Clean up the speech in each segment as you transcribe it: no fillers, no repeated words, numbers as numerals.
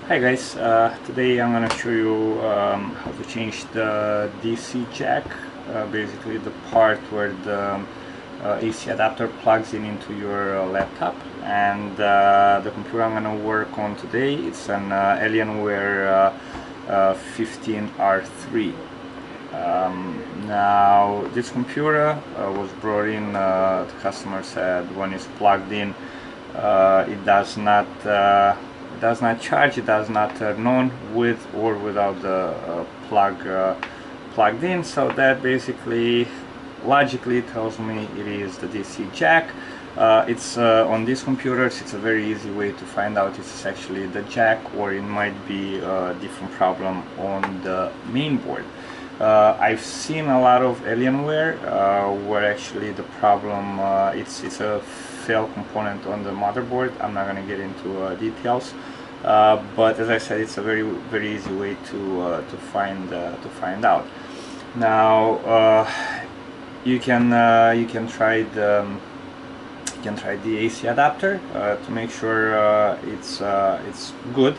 Hi guys, today I'm gonna show you how to change the DC jack, basically the part where the AC adapter plugs in into your laptop, and the computer I'm gonna work on today, it's an Alienware 15R3. Now this computer was brought in, the customer said when it's plugged in it does not charge, it does not turn on with or without the plugged in, so that basically logically tells me it is the DC jack. It's on these computers it's a very easy way to find out if it's actually the jack or it might be a different problem on the main board. I've seen a lot of Alienware where actually the problem it's a failed component on the motherboard. I'm not going to get into details, but as I said, it's a very easy way to find out. Now you can try the AC adapter to make sure it's good.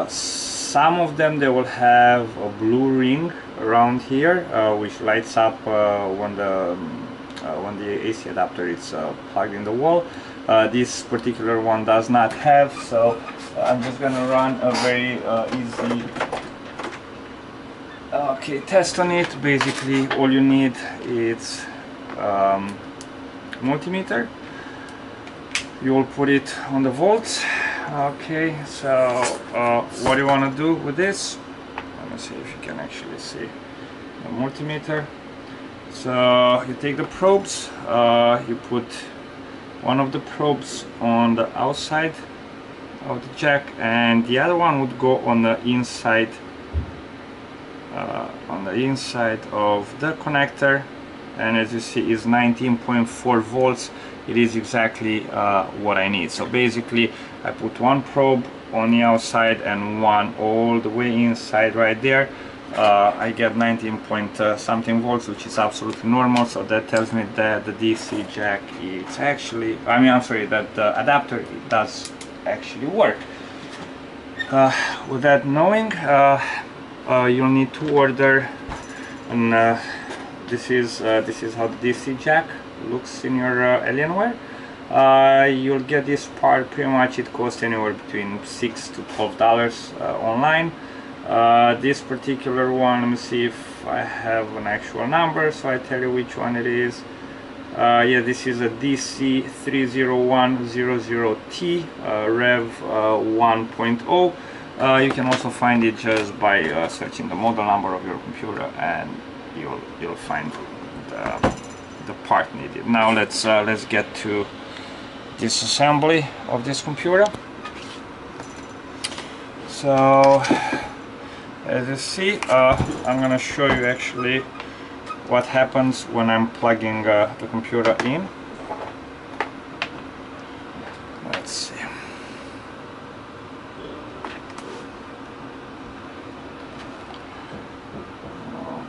Some of them, they will have a blue ring around here which lights up when the AC adapter is plugged in the wall. This particular one does not have, so I'm just gonna run a very easy test on it. Basically all you need is multimeter. You will put it on the volts. Okay, so what you want to do with this, let me see if you can actually see the multimeter. So you take the probes, you put one of the probes on the outside of the jack and the other one would go on the inside of the connector, and as you see is 19.4 volts. It is exactly what I need. So basically I put one probe on the outside and one all the way inside right there. I get 19 point something volts, which is absolutely normal. So that tells me that the DC jack is actually, I'm sorry, that the adapter does actually work. With that knowing, you'll need to order, and this is how the DC jack looks in your Alienware. You'll get this part pretty much, it costs anywhere between $6 to $12 online. This particular one, let me see if I have an actual number so I tell you which one it is. Yeah, this is a DC30100T Rev 1.0. You can also find it just by searching the model number of your computer, and you'll find the part needed. Now let's get to disassembly of this computer. So as you see, I'm gonna show you actually what happens when I'm plugging the computer in. Let's see.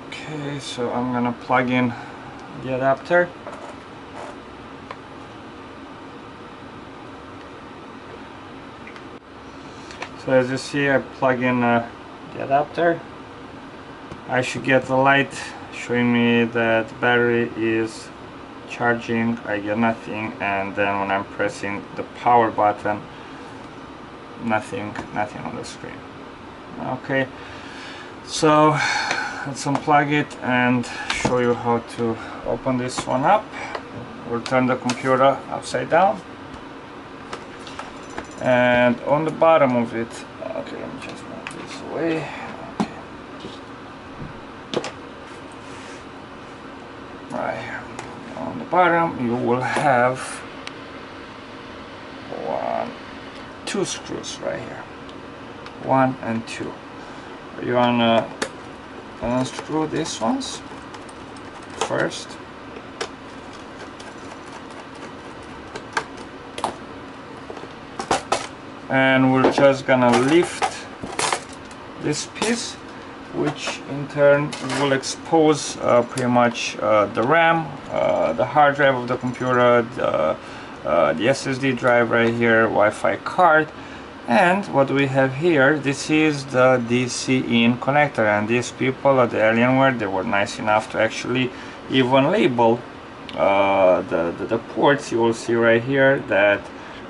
Okay, so I'm gonna plug in the adapter. So as you see, I plug in the adapter. I should get the light showing me that the battery is charging. I get nothing, and then when I'm pressing the power button, nothing on the screen. Okay, so let's unplug it and show you how to open this one up. We'll turn the computer upside down, and on the bottom of it, okay, let me just move this away. Okay. Right here on the bottom you will have two screws right here, 1 and 2. You wanna unscrew these ones first. And we're just gonna lift this piece, which in turn will expose pretty much the RAM, the hard drive of the computer, the SSD drive right here, Wi-Fi card, And what we have here, this is the DC in connector, and these people at the Alienware, they were nice enough to actually even label the ports. You will see right here that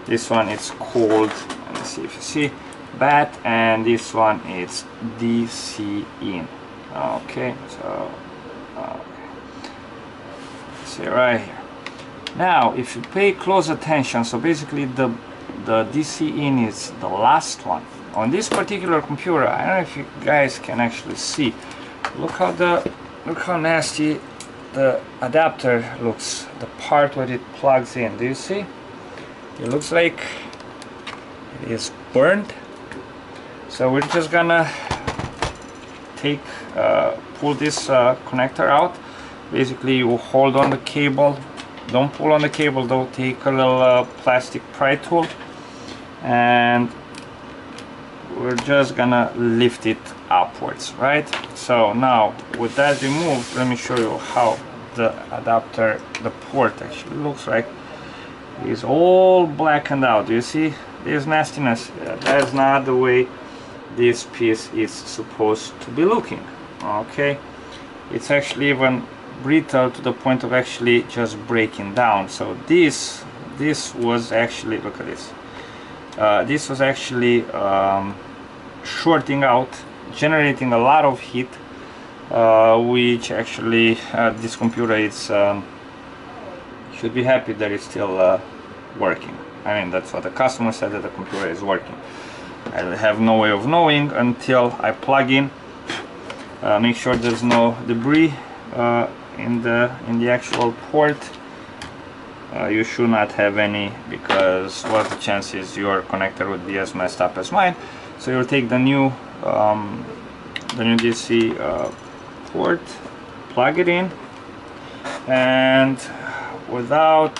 this one is called, let me see if you see, BAT, and this one is DC in. Okay, so see right here. Now if you pay close attention, so basically the DC in is the last one on this particular computer. I don't know if you guys can actually see. Look how nasty the adapter looks, the part where it plugs in. Do you see? It looks like it is burned. So we're just gonna pull this connector out. Basically you hold on the cable, don't pull on the cable though, take a little plastic pry tool, and we're just gonna lift it upwards, right? So now with that removed, let me show you how the adapter, the port actually looks like. It's all blackened out. Do you see this nastiness? Yeah, that's not the way this piece is supposed to be looking. Okay, it's actually even brittle to the point of actually just breaking down. So this was actually, look at this, this was actually shorting out, generating a lot of heat, which actually this computer is should be happy that it's still working. I mean, that's what the customer said, that the computer is working. I have no way of knowing until I plug in, make sure there's no debris in the actual port. You should not have any, because what's the chances your connector would be as messed up as mine. So you'll take the new DC port, plug it in, and without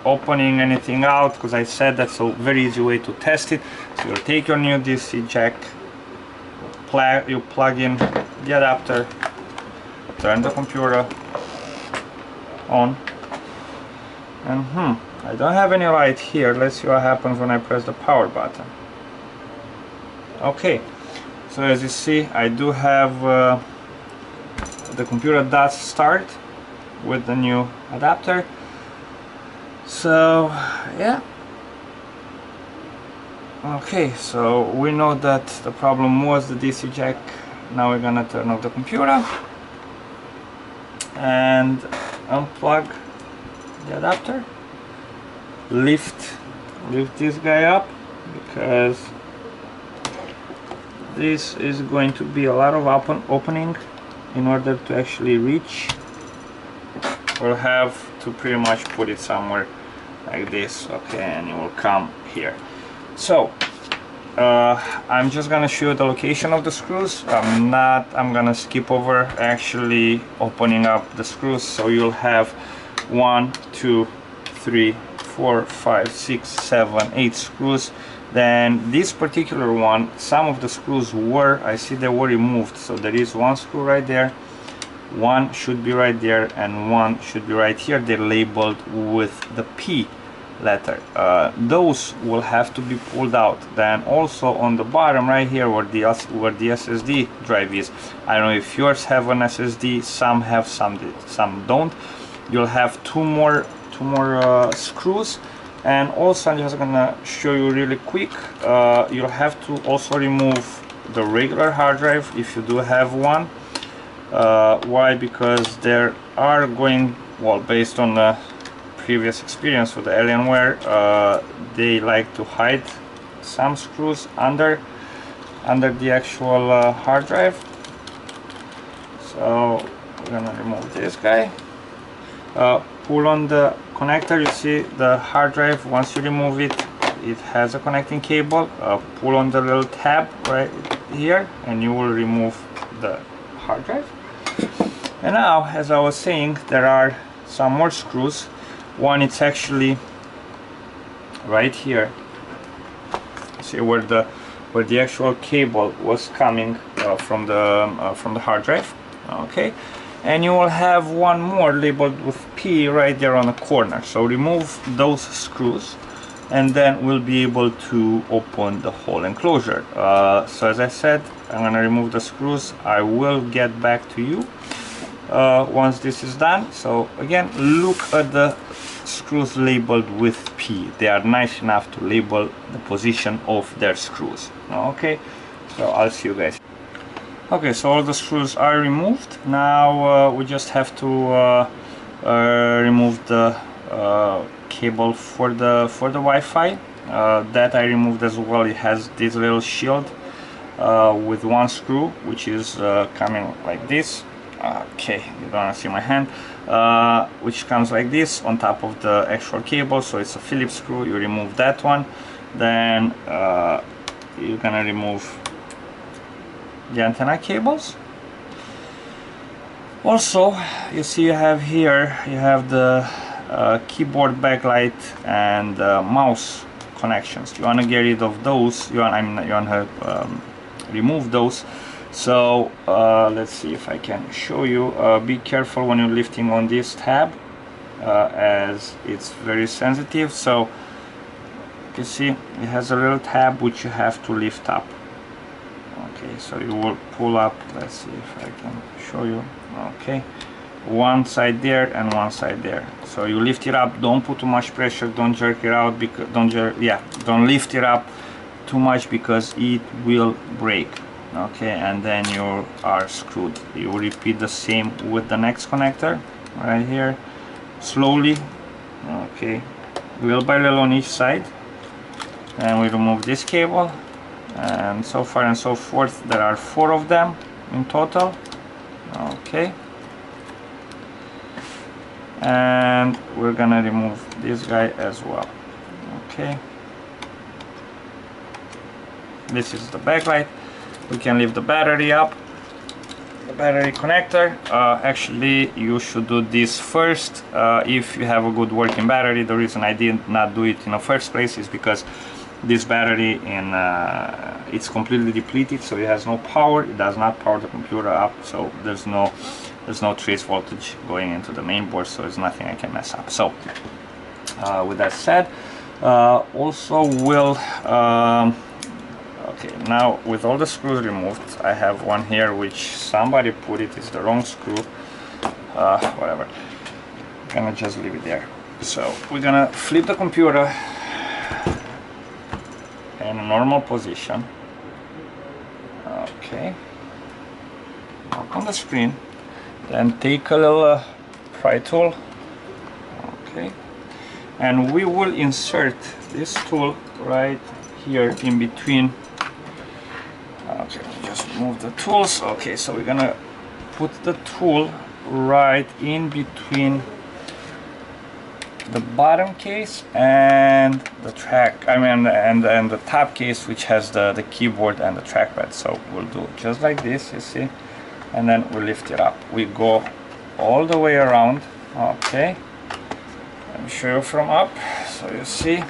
opening anything out, because I said that's a very easy way to test it. So you'll take your new DC jack, you plug in the adapter, turn the computer on, and I don't have any light here. Let's see what happens when I press the power button. Okay, so as you see, I do have the computer does start with the new adapter. So yeah, okay, so we know that the problem was the DC jack. Now we're gonna turn off the computer and unplug the adapter, lift this guy up, because this is going to be a lot of opening in order to actually reach. We'll have to pretty much put it somewhere like this, okay, and it will come here. So I'm just gonna show you the location of the screws. I'm gonna skip over actually opening up the screws. So you'll have 1, 2, 3, 4, 5, 6, 7, 8 screws. Then this particular one, some of the screws were, I see they were removed. So there is one screw right there, one should be right there, and one should be right here. They're labeled with the P letter. Those will have to be pulled out. Then also on the bottom right here where the SSD drive is, I don't know if yours have an SSD, some have, some don't. You'll have two more screws. And also I'm just gonna show you really quick, you'll have to also remove the regular hard drive if you do have one. Why? Because there are going, well, based on the previous experience with the Alienware, they like to hide some screws under the actual hard drive. So we're gonna remove this guy, pull on the connector. You see the hard drive, once you remove it, it has a connecting cable. Pull on the little tab right here and you will remove the hard drive. And now, as I was saying, there are some more screws. One, it's actually right here. See where the actual cable was coming from the hard drive. Okay, and you will have one more labeled with P right there on the corner. So remove those screws. and then we'll be able to open the whole enclosure. So as I said, I'm gonna remove the screws. I will get back to you once this is done. So again, look at the screws labeled with P. They are nice enough to label the position of their screws. Okay, so I'll see you guys. Okay, so all the screws are removed. Now we just have to remove the cable for the Wi-Fi. That I removed as well. It has this little shield with one screw, which is coming like this. Okay, you're gonna see my hand, which comes like this on top of the actual cable. So it's a Phillips screw. You remove that one, then you're gonna remove the antenna cables. Also, you see you have here, you have the keyboard backlight and mouse connections. You want to get rid of those. You want to remove those. So let's see if I can show you. Be careful when you're lifting on this tab, as it's very sensitive. So you see it has a little tab which you have to lift up. Okay, so you will pull up. Let's see if I can show you. Okay, one side there and one side there. So you lift it up. Don't put too much pressure. Don't jerk it out, because don't lift it up too much because it will break. Okay, and then you are screwed. You repeat the same with the next connector right here, slowly. Okay, little by little on each side, and we remove this cable, and so far and so forth. There are 4 of them in total. Okay, and we're gonna remove this guy as well. Okay, this is the backlight. We can leave the battery up, the battery connector. Actually, you should do this first if you have a good working battery. The reason I did not do it in the first place is because this battery it's completely depleted, so it has no power. It does not power the computer up, so there's no trace voltage going into the main board, so there's nothing I can mess up. So with that said, also will okay, now with all the screws removed, I have one here which somebody put it, it's the wrong screw. Whatever, I'm gonna just leave it there. So we're gonna flip the computer in a normal position. Okay, lock on the screen, then take a little pry tool. Okay, and we will insert this tool right here in between. Okay, just move the tools. Okay, so we're gonna put the tool right in between the bottom case and the track, and the top case, which has the keyboard and the trackpad. So we'll do just like this, you see, and then we lift it up. We go all the way around. Okay, let me show you from up so you see.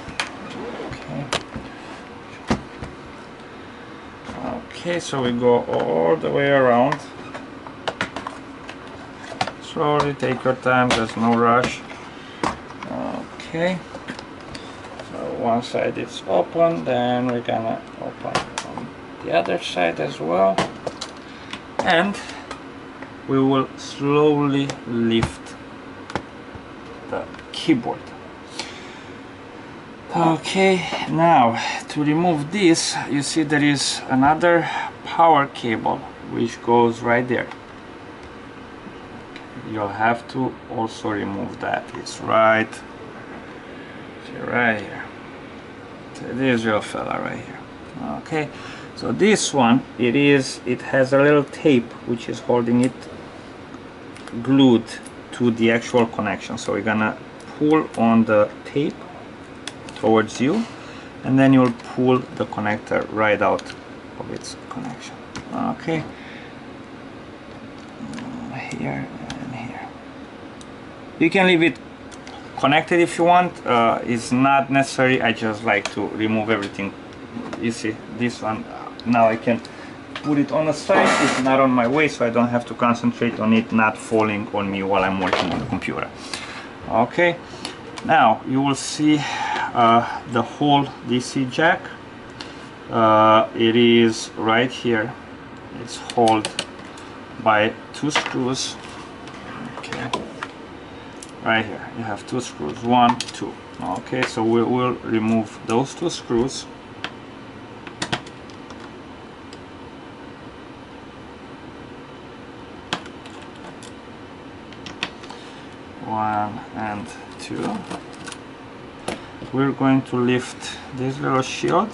Okay, so we go all the way around. Slowly, take your time, there's no rush. Okay, so one side is open, then we're gonna open on the other side as well, and we will slowly lift the keyboard. Okay, now to remove this, you see there is another power cable which goes right there. You'll have to also remove that. It's right here. So this little fella right here. Okay, so this one, it has a little tape which is holding it glued to the actual connection. So we're gonna pull on the tape towards you, and then you'll pull the connector right out of its connection. Okay, here and here. You can leave it connected if you want. It's not necessary. I just like to remove everything. You see this one, now I can put it on the side. It's not on my way, so I don't have to concentrate on it not falling on me while I'm working on the computer. Okay, now you will see the whole DC jack. It is right here. It's held by 2 screws. Okay, right here you have 2 screws, 1, 2. Okay, so we will remove those 2 screws. 1 and 2. We're going to lift this little shield.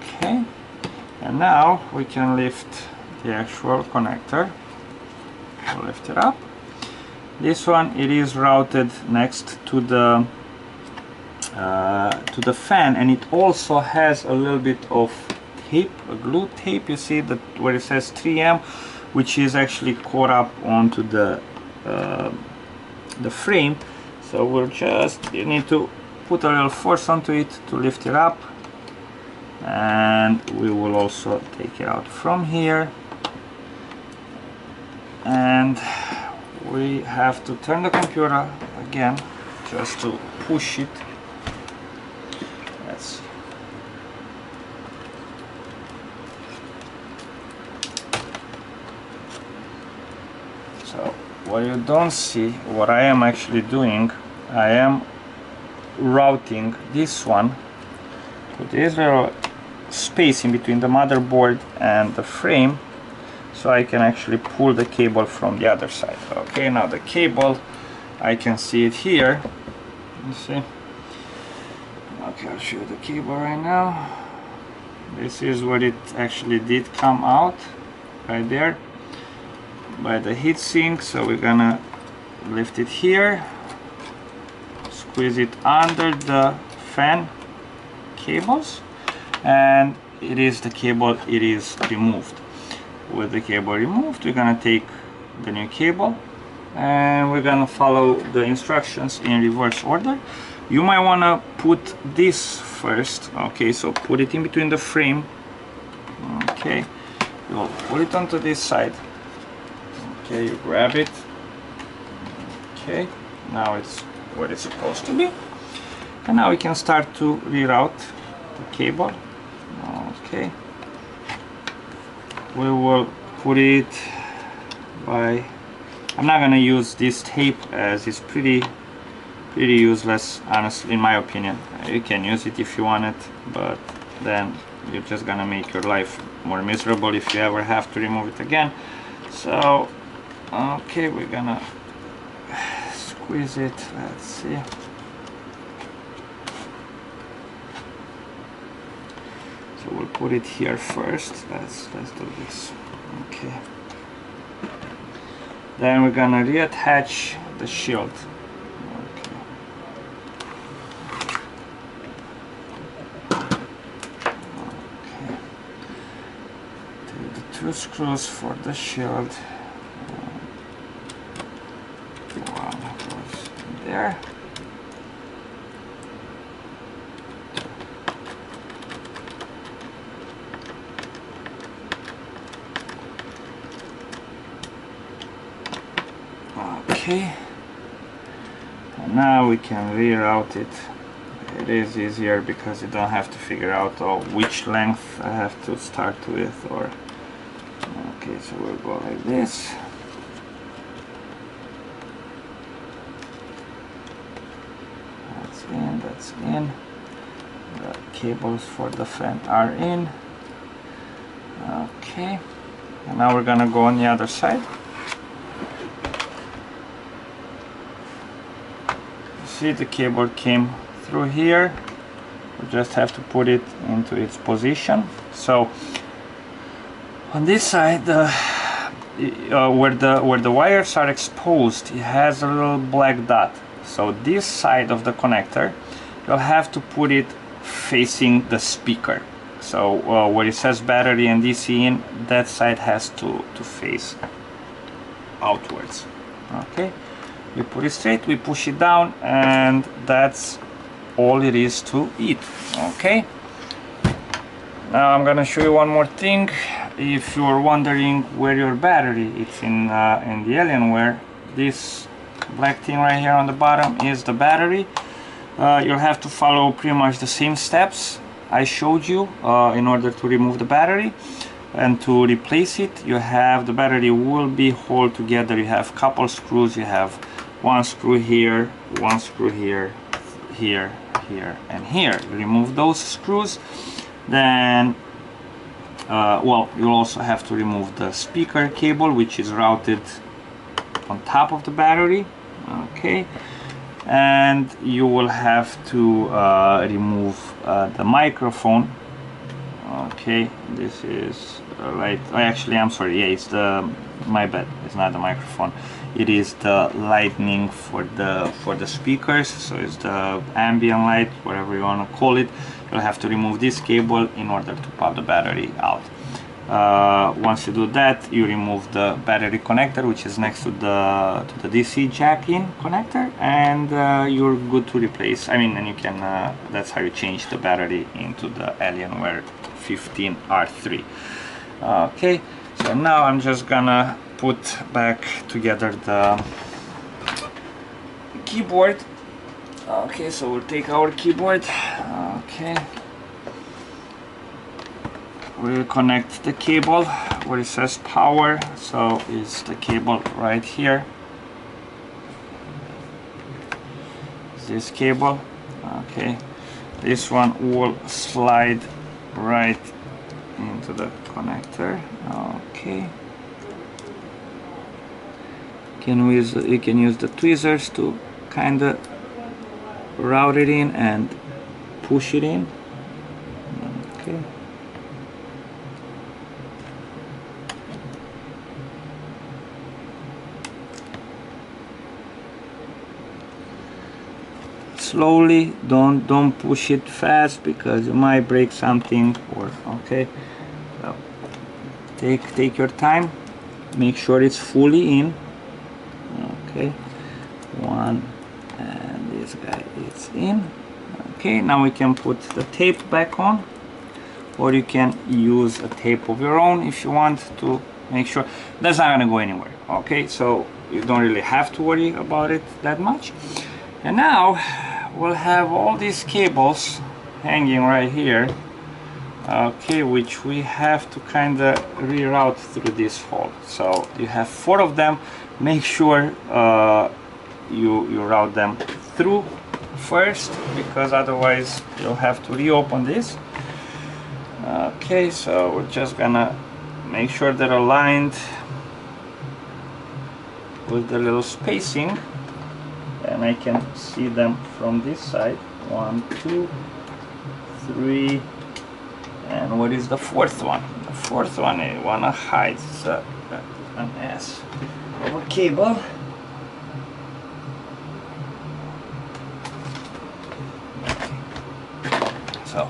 Okay, and now we can lift the actual connector. We'll lift it up. This one, it is routed next to the fan, and it also has a little bit of tape, a glue tape. You see that where it says 3M, which is actually caught up onto the frame. So you need to put a little force onto it to lift it up, and we will also take it out from here, and we have to turn the computer again just to push it. Let's see. So what you don't see, what I am actually doing, I am routing this one to this little space in between the motherboard and the frame, so I can actually pull the cable from the other side. Okay, now the cable, I can see it here. You see? Okay, I'll show you the cable right now. This is what it actually did come out, right there by the heatsink. So we're gonna lift it here, squeeze it under the fan cables, and it is the cable, it is removed. With the cable removed, we're gonna take the new cable and we're gonna follow the instructions in reverse order. You might wanna put this first. Okay, so put it in between the frame. Okay, you'll put it onto this side. Okay, you grab it. Okay, now it's where it's supposed to be, and now we can start to reroute the cable. Okay, we will put it by, I'm not gonna use this tape as it's pretty useless, honestly, in my opinion. You can use it if you want it, but then you're just gonna make your life more miserable if you ever have to remove it again. So okay, we're gonna squeeze it. Let's see. So we'll put it here first. Let's do this. Okay. Then we're gonna reattach the shield. Okay. Okay. Take the 2 screws for the shield. One goes in there. Okay, and now we can reroute it. It is easier because you don't have to figure out which length I have to start with, or okay, so we'll go like this. That's in. The cables for the fan are in. Okay, and now we're gonna go on the other side. See, the cable came through here. We just have to put it into its position. So on this side, where the wires are exposed, it has a little black dot. So this side of the connector, you'll have to put it facing the speaker. So where it says battery and DC in, that side has to face outwards. Okay. We put it straight, we push it down, and that's all it is to it. Okay. Now I'm gonna show you one more thing. If you're wondering where your battery is in the Alienware, this black thing right here on the bottom is the battery. You'll have to follow pretty much the same steps I showed you in order to remove the battery. And to replace it, you have the battery will be held together. You have couple screws. You have one screw here, one screw here, here, here, and here. You remove those screws, then well, you'll also have to remove the speaker cable, which is routed on top of the battery. Okay, and you will have to remove the microphone. Okay, this is right. Actually, I'm sorry. Yeah, it's my bad. It's not the microphone. It is the lightning for the speakers. So it's the ambient light, whatever you want to call it. You'll have to remove this cable in order to pop the battery out. Once you do that, you remove the battery connector, which is next to the DC jack-in connector, and you're good to replace. I mean, and you can. That's how you change the battery into the Alienware 15R3. Okay, so now I'm just gonna put back together the keyboard. Okay, so we'll take our keyboard. Okay, we'll connect the cable where it says power. So is the cable right here. This cable. Okay, this one will slide right into the connector. Okay, you can use the tweezers to kind of route it in and push it in. Okay, slowly, don't push it fast because you might break something. Or okay, so take your time, make sure it's fully in. Okay, one, and this guy is in. Okay, now we can put the tape back on, or you can use a tape of your own if you want to make sure that's not gonna go anywhere. Okay, so you don't really have to worry about it that much. And now we'll have all these cables hanging right here, okay, which we have to kind of reroute through this hole. So you have 4 of them. Make sure you route them through first, because otherwise you'll have to reopen this. Okay, so we're just gonna make sure they're aligned with the little spacing, and I can see them from this side. 1, 2, 3, and what is the 4th one? The 4th one I wanna hide. It's an S of a cable. So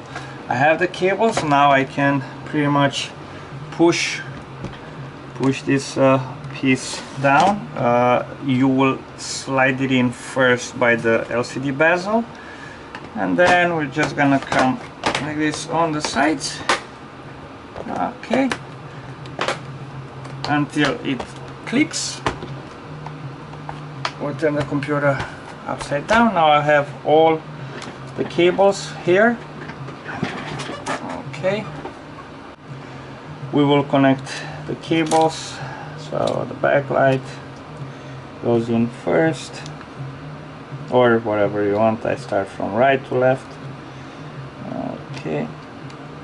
I have the cables. Now I can pretty much push this piece down. You will slide it in first by the LCD bezel, and then we're just gonna come like this on the sides. Okay, until it clicks. We'll turn the computer upside down. Now I have all the cables here. Okay, we will connect the cables. So the backlight goes in first, or whatever you want. I start from right to left. Okay,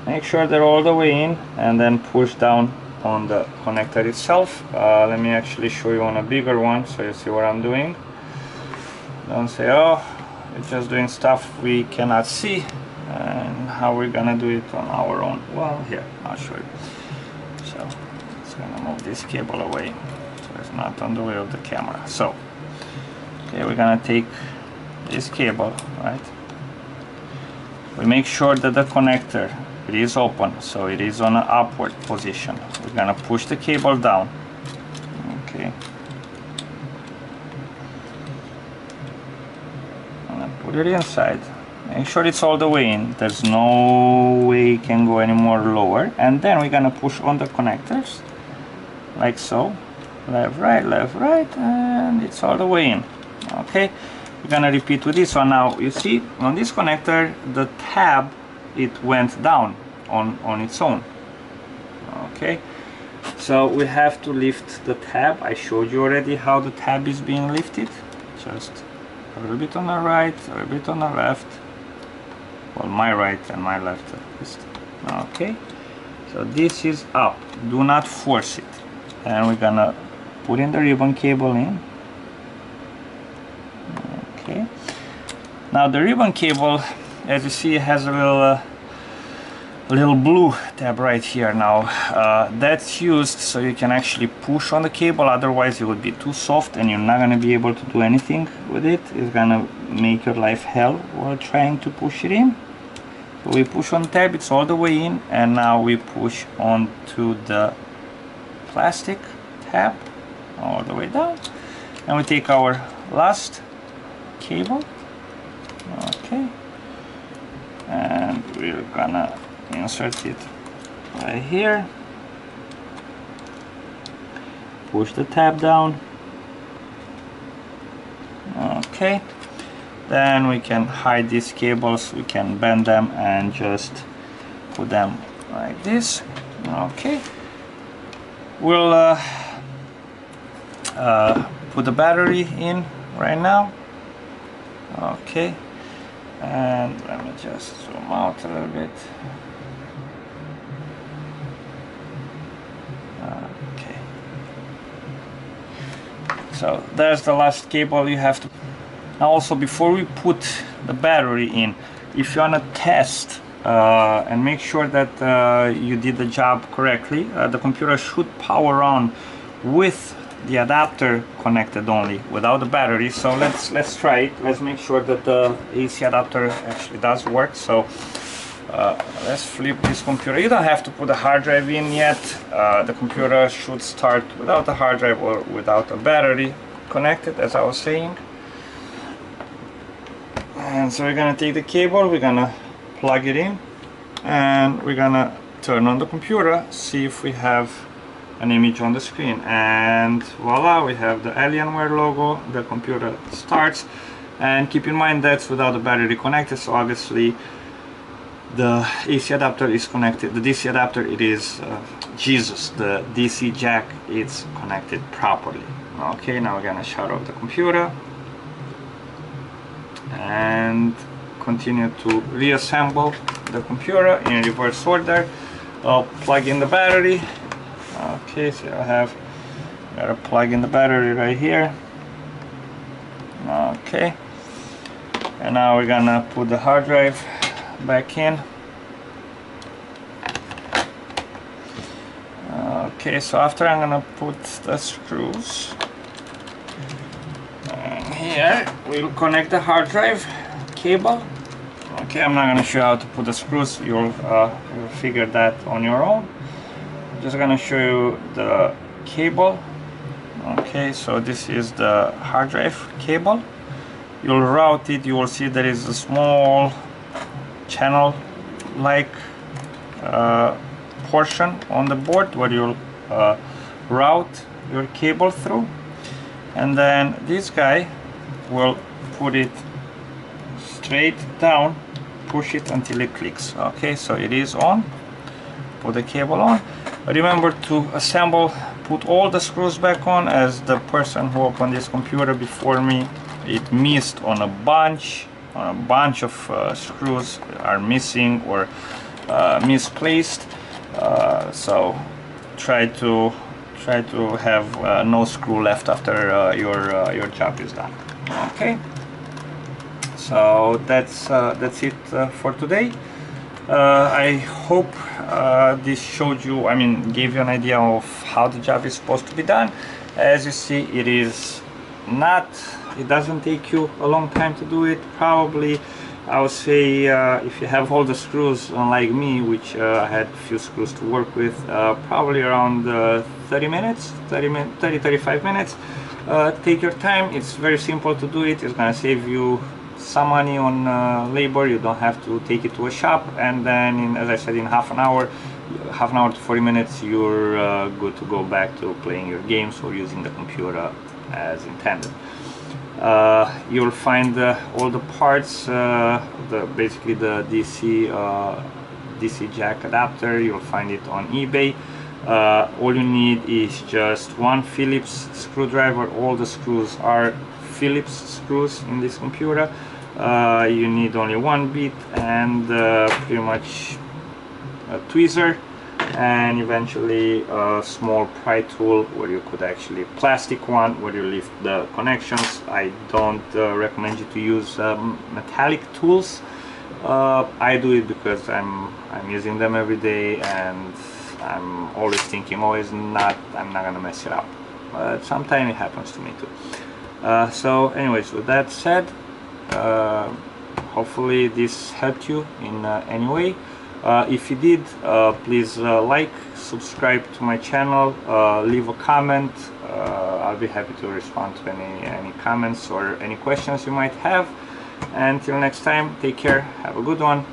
make sure they're all the way in, and then push down on the connector itself. Let me actually show you on a bigger one so you see what I'm doing. Don't say, oh, it's just doing stuff we cannot see, and how we're gonna do it on our own. Well, here, I'll show you. So it's gonna move this cable away so it's not on the way of the camera. So okay, we're gonna take this cable, right? We make sure that the connector, it is open, so it is on an upward position. We're gonna push the cable down. Okay, I'm gonna put it inside. Make sure it's all the way in. There's no way it can go any more lower. And then we're gonna push on the connectors like so. Left, right, and it's all the way in. Okay, we're gonna repeat with this one. Now you see on this connector the tab, it went down on its own. Okay, so we have to lift the tab. I showed you already how the tab is being lifted. Just a little bit on the right, a little bit on the left. Well, my right and my left at least. Okay, so this is up. Do not force it. And we're gonna put in the ribbon cable in. Okay, now the ribbon cable, as you see, has a little blue tab right here. Now that's used so you can actually push on the cable, otherwise it would be too soft and you're not going to be able to do anything with it. It's going to make your life hell while trying to push it in. So we push on the tab, it's all the way in, and now we push onto the plastic tab all the way down, and we take our last cable. Okay, and we're gonna insert it right here, push the tab down. Okay, then we can hide these cables, we can bend them and just put them like this. Okay, we'll put the battery in right now. Okay, and let me just zoom out a little bit. Okay, so there's the last cable you have to. Now also, before we put the battery in, if you want to test and make sure that you did the job correctly, the computer should power on with the adapter connected only, without the battery. So let's try it. Let's make sure that the AC adapter actually does work. So let's flip this computer. You don't have to put a hard drive in yet. The computer should start without a hard drive or without a battery connected, as I was saying. And so we're gonna take the cable, we're gonna plug it in, and we're gonna turn on the computer, see if we have an image on the screen, and voila, we have the Alienware logo. The computer starts, and keep in mind that's without the battery connected, so obviously the AC adapter is connected. The DC adapter, it is Jesus, the DC jack, it's connected properly. Okay, now we're gonna shut off the computer and continue to reassemble the computer in reverse order. I'll plug in the battery. Okay, so I gotta plug in the battery right here. Okay, and now we're gonna put the hard drive back in. Okay, so after I'm gonna put the screws, and here we'll connect the hard drive cable. Okay, I'm not gonna show you how to put the screws. You'll figure that on your own. Just gonna show you the cable. Okay, so this is the hard drive cable. You'll route it. You will see there is a small channel like portion on the board where you'll route your cable through, and then this guy will put it straight down, push it until it clicks. Okay, so it is on. Put the cable on. Remember to assemble, put all the screws back on, as the person who opened this computer before me, it missed on a bunch of screws are missing or misplaced. So try to have no screw left after your job is done. Okay, so that's it for today. I hope this showed you, gave you an idea of how the job is supposed to be done. As you see, it doesn't take you a long time to do it. Probably, I would say, if you have all the screws, unlike me, which I had a few screws to work with, probably around 35 minutes. Take your time. It's very simple to do it. It's gonna save you some money on labor. You don't have to take it to a shop, and then as I said, in half an hour to 40 minutes, you're good to go back to playing your games or using the computer as intended. You'll find all the parts, basically the DC jack adapter. You'll find it on eBay. All you need is just one Phillips screwdriver. All the screws are Phillips screws in this computer. You need only one bit and pretty much a tweezer, and eventually a small pry tool, where you could actually plastic one where you lift the connections. I don't recommend you to use metallic tools. I do it because I'm using them every day, and I'm always thinking, I'm not gonna mess it up, but sometimes it happens to me too. So anyways, with that said, hopefully this helped you in any way. If you did, please like, subscribe to my channel, leave a comment. I'll be happy to respond to any comments or any questions you might have. Until next time, take care, have a good one.